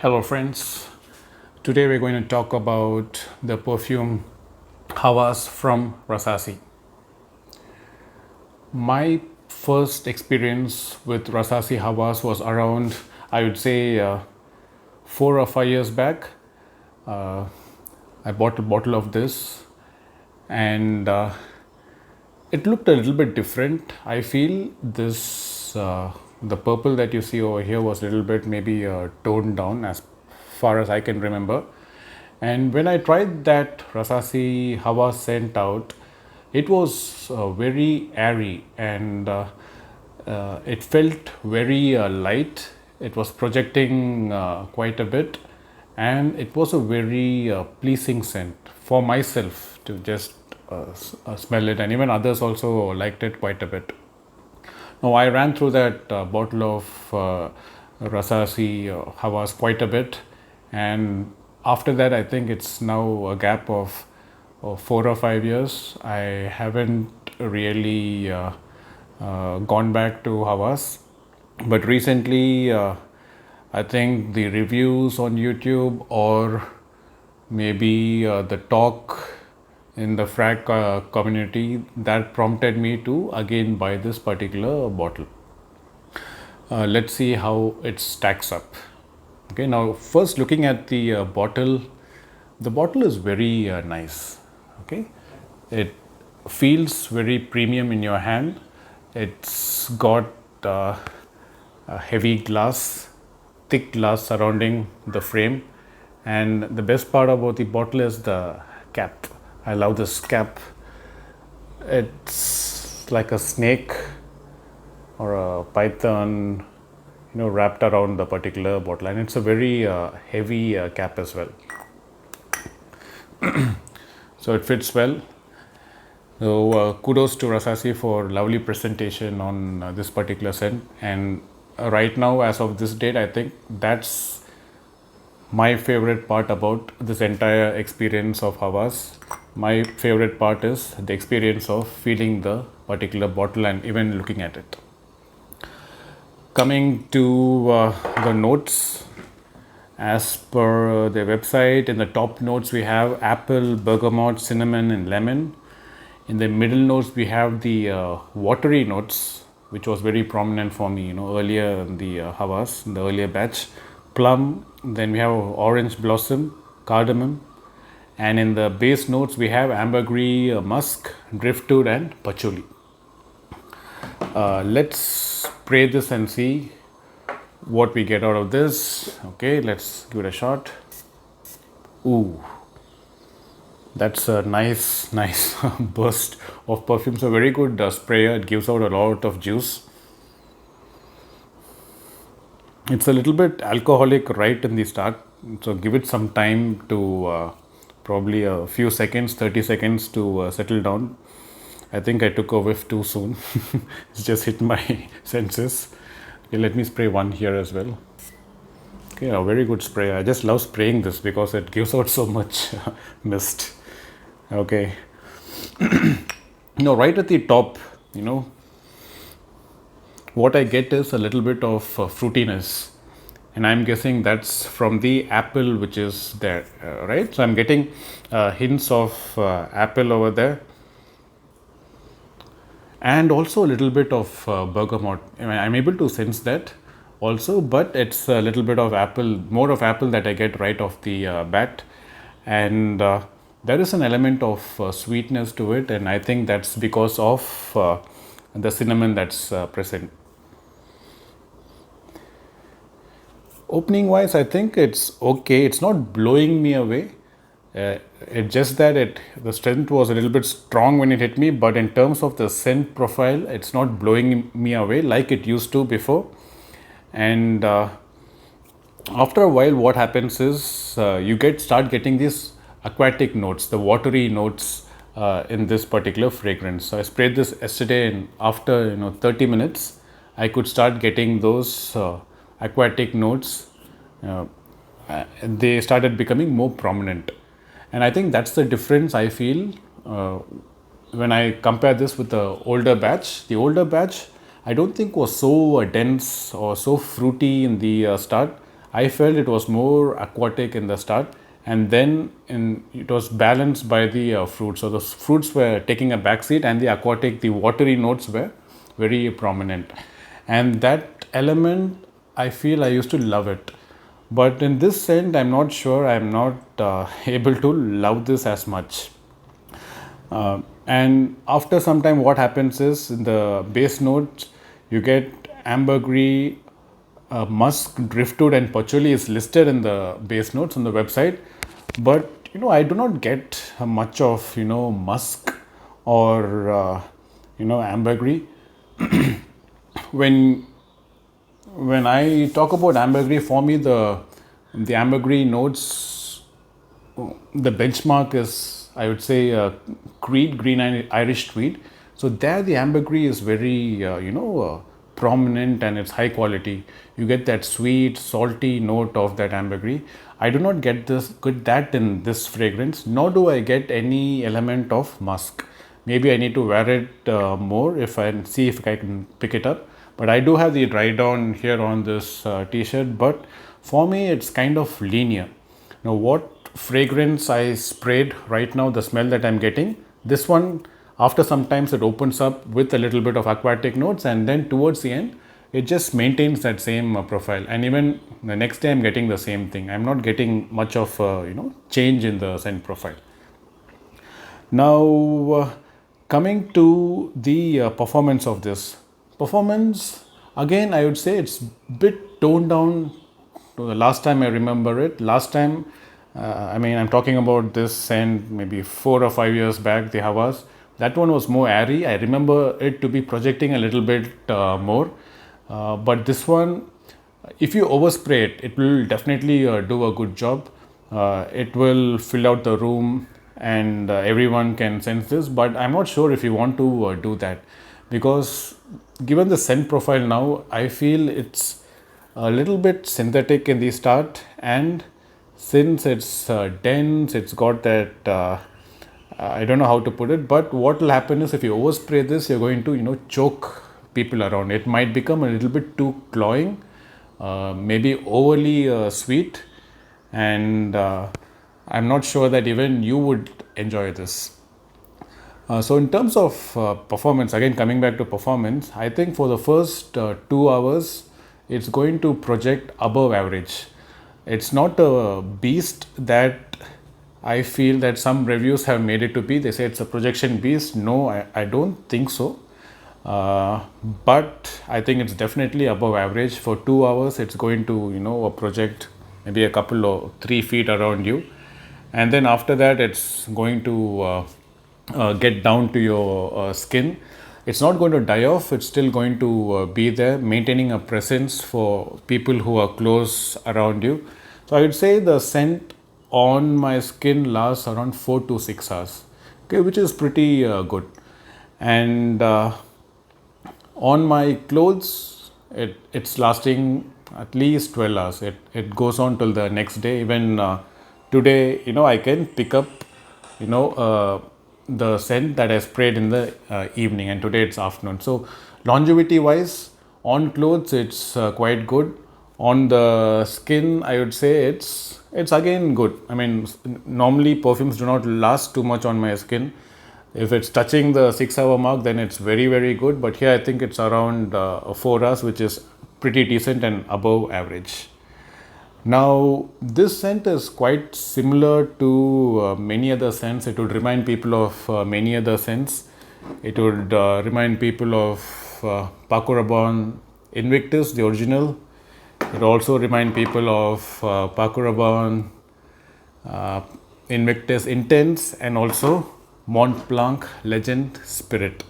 Hello friends, today we're going to talk about the perfume Hawas from Rasasi. My first experience with Rasasi Hawas was around, I would say, 4 or 5 years back. Uh, I bought a bottle of this and it looked a little bit different. I feel the purple that you see over here was a little bit maybe toned down as far as I can remember. And when I tried that Rasasi Hawa scent out, it was very airy and it felt very light. It was projecting quite a bit, and it was a very pleasing scent for myself to just smell it, and even others also liked it quite a bit. Now, I ran through that bottle of Rasasi Hawas quite a bit, and after that, I think it's now a gap of 4 or 5 years. I haven't really gone back to Hawas, but recently, I think the reviews on YouTube or maybe the talk in the frag community that prompted me to again buy this particular bottle. Let's see how it stacks up. Okay, now first looking at the bottle is very nice. Okay, it feels very premium in your hand. It's got a heavy glass, thick glass surrounding the frame, and the best part about the bottle is the cap. I love this cap. It's like a snake or a python, wrapped around the particular bottle, and it's a very heavy cap as well. So it fits well. So kudos to Rasasi for lovely presentation on this particular scent. And right now, as of this date, I think that's my favorite part about this entire experience of Hawas. My favorite part is the experience of feeling the particular bottle and even looking at it. Coming to the notes, as per the website, in the top notes we have apple, bergamot, cinnamon, and lemon. In the middle notes we have the watery notes, which was very prominent for me, earlier in the Hawas, in the earlier batch. Plum, then we have orange blossom, cardamom, and in the base notes we have ambergris, musk, driftwood, and patchouli. Let's spray this and see what we get out of this. Okay, let's give it a shot. Ooh, that's a nice burst of perfume. So very good sprayer. It gives out a lot of juice. It's a little bit alcoholic right in the start, so give it some time to probably a few seconds, 30 seconds to settle down. I think I took a whiff too soon. It's just hit my senses. Okay, let me spray one here as well. Okay, a very good spray. I just love spraying this because it gives out so much mist. Okay. Right at the top, what I get is a little bit of fruitiness, and I'm guessing that's from the apple which is there, right? So I'm getting hints of apple over there, and also a little bit of bergamot. I'm able to sense that also, but it's a little bit of apple, more of apple that I get right off the bat, and there is an element of sweetness to it, and I think that's because of the cinnamon that's present. Opening wise, I think it's okay. It's not blowing me away. It's just that the strength was a little bit strong when it hit me, but in terms of the scent profile, it's not blowing me away like it used to before. And after a while, what happens is you start getting these aquatic notes, the watery notes in this particular fragrance. So I sprayed this yesterday, and after 30 minutes, I could start getting those aquatic notes. They started becoming more prominent, and I think that's the difference I feel when I compare this with the older batch. The older batch I don't think was so dense or so fruity in the start. I felt it was more aquatic in the start, and then it was balanced by the fruits. So the fruits were taking a backseat, and the aquatic, the watery notes were very prominent. And that element, I feel I used to love it. But in this scent, I'm not sure, I'm not able to love this as much. And after some time, what happens is in the base notes, you get ambergris, musk, driftwood, and patchouli is listed in the base notes on the website. But I do not get much of musk or ambergris. when when I talk about ambergris, for me the ambergris notes, the benchmark is, I would say, Creed, green Irish tweed. So there the ambergris is very prominent, and it's high quality. You get that sweet salty note of that ambergris. I do not get that in this fragrance, nor do I get any element of musk. Maybe I need to wear it more if I see if I can pick it up. But I do have the dry down here on this t-shirt, but for me it's kind of linear. Now what fragrance I sprayed right now, the smell that I'm getting, this one, after some times it opens up with a little bit of aquatic notes, and then towards the end it just maintains that same profile. And even the next day I'm getting the same thing. I'm not getting much of change in the scent profile. Now coming to the performance of this. Performance, again, I would say it's bit toned down to the last time I remember it. Last time, I'm talking about this scent maybe 4 or 5 years back, the Hawas. That one was more airy. I remember it to be projecting a little bit more. But this one, if you overspray it, it will definitely do a good job. It will fill out the room, and everyone can sense this. But I'm not sure if you want to do that, because given the scent profile now, I feel it's a little bit synthetic in the start, and since it's dense, it's got that I don't know how to put it, but what will happen is if you overspray this, you're going to choke people around. It might become a little bit too cloying, maybe overly sweet, and I'm not sure that even you would enjoy this. So in terms of performance, again coming back to performance, I think for the first 2 hours, it's going to project above average. It's not a beast that I feel that some reviews have made it to be. They say it's a projection beast. No, I don't think so. But I think it's definitely above average. For 2 hours, it's going to project maybe a couple of 3 feet around you, and then after that, it's going to get down to your skin. It's not going to die off. It's still going to be there, maintaining a presence for people who are close around you. So I would say the scent on my skin lasts around 4 to 6 hours, okay, which is pretty good. And on my clothes, it's lasting at least 12 hours. It goes on till the next day. Even today, I can pick up the scent that I sprayed in the evening, and today it's afternoon. So longevity wise, on clothes it's quite good. On the skin, I would say it's again good. Normally perfumes do not last too much on my skin. If it's touching the 6-hour mark, then it's very, very good. But here I think it's around 4 hours, which is pretty decent and above average. Now, this scent is quite similar to many other scents. It would remind people of many other scents. It would remind people of Paco Rabanne Invictus, the original. It would also remind people of Paco Rabanne Invictus Intense, and also Mont Blanc Legend Spirit.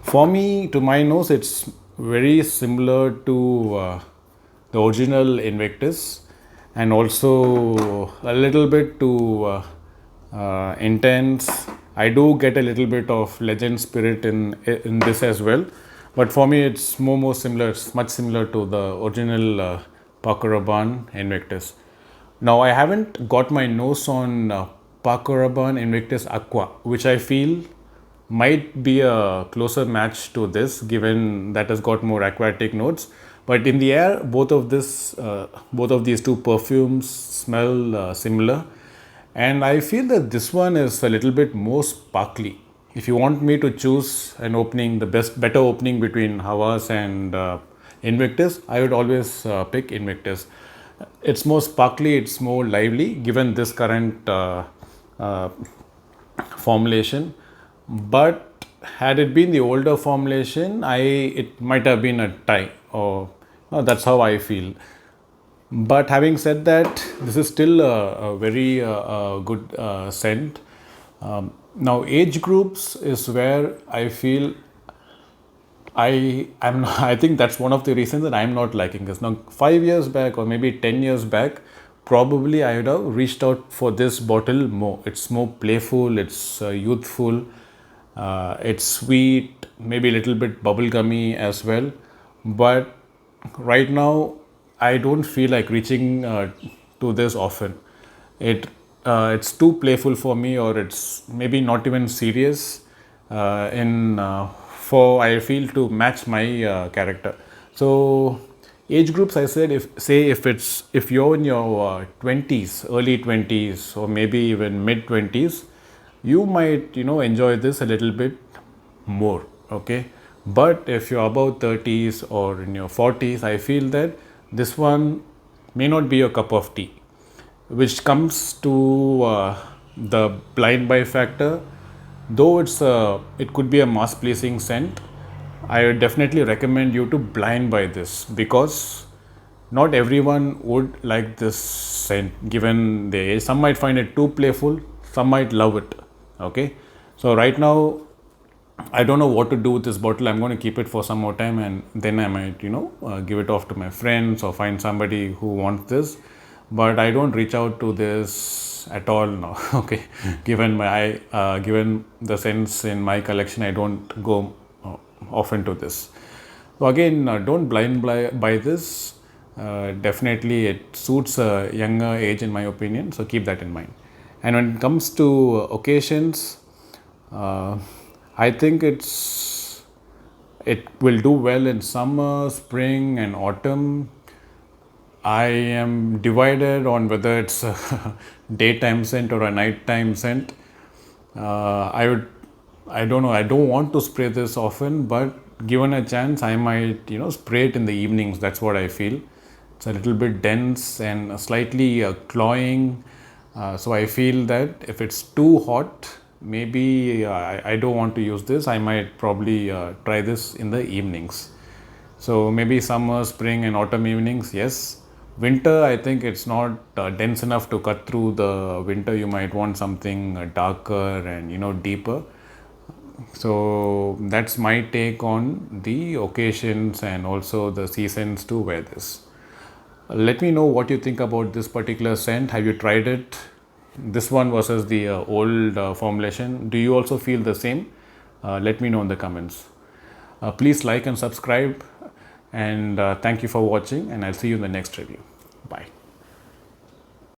For me, to my nose, it's very similar to the original Invictus, and also a little bit to Intense. I do get a little bit of Legend Spirit in this as well, but for me it's more similar. It's much similar to the original Paco Rabanne Invictus. Now I haven't got my nose on Paco Rabanne Invictus Aqua, which I feel might be a closer match to this, given that has got more aquatic notes. But in the air, both of these two perfumes smell similar, and I feel that this one is a little bit more sparkly. If you want me to choose an opening, better opening between Hawas and Invictus, I would always pick Invictus. It's more sparkly, it's more lively given this current uh, formulation. But had it been the older formulation, it might have been a tie, or no, that's how I feel. But having said that, this is still a very good scent. Now, age groups is where I feel I think that's one of the reasons that I'm not liking this. Now, 5 years back or maybe 10 years back, probably I would have reached out for this bottle more. It's more playful, it's youthful, it's sweet, maybe a little bit bubblegummy as well. But right now, I don't feel like reaching to this often. It's too playful for me, or it's maybe not even serious in for I feel to match my character. So age groups, I said, if you're in your 20s, early 20s, or maybe even mid 20s, you might enjoy this a little bit more. Okay, but if you're above 30s or in your 40s, I feel that this one may not be your cup of tea. Which comes to the blind buy factor. Though it could be a mass pleasing scent, I would definitely recommend you to blind buy this, because not everyone would like this scent given the age. Some might find it too playful, some might love it. Okay, so right now I don't know what to do with this bottle. I'm going to keep it for some more time, and then I might, give it off to my friends or find somebody who wants this. But I don't reach out to this at all now. Okay, given the sense in my collection, I don't go often to this. So again, don't buy this. Definitely, it suits a younger age, in my opinion. So keep that in mind. And when it comes to occasions, uh, I think it will do well in summer, spring, and autumn. I am divided on whether it's a daytime scent or a nighttime scent. I don't know. I don't want to spray this often, but given a chance, I might, spray it in the evenings. That's what I feel. It's a little bit dense and slightly cloying. So I feel that if it's too hot, maybe I don't want to use this. I might probably try this in the evenings. So maybe summer, spring, and autumn evenings, yes. Winter, I think it's not dense enough to cut through the winter. You might want something darker and deeper. So that's my take on the occasions and also the seasons to wear this. Let me know what you think about this particular scent. Have you tried it? This one versus the old formulation. Do you also feel the same? Let me know in the comments. Please like and subscribe, and thank you for watching, and I'll see you in the next review.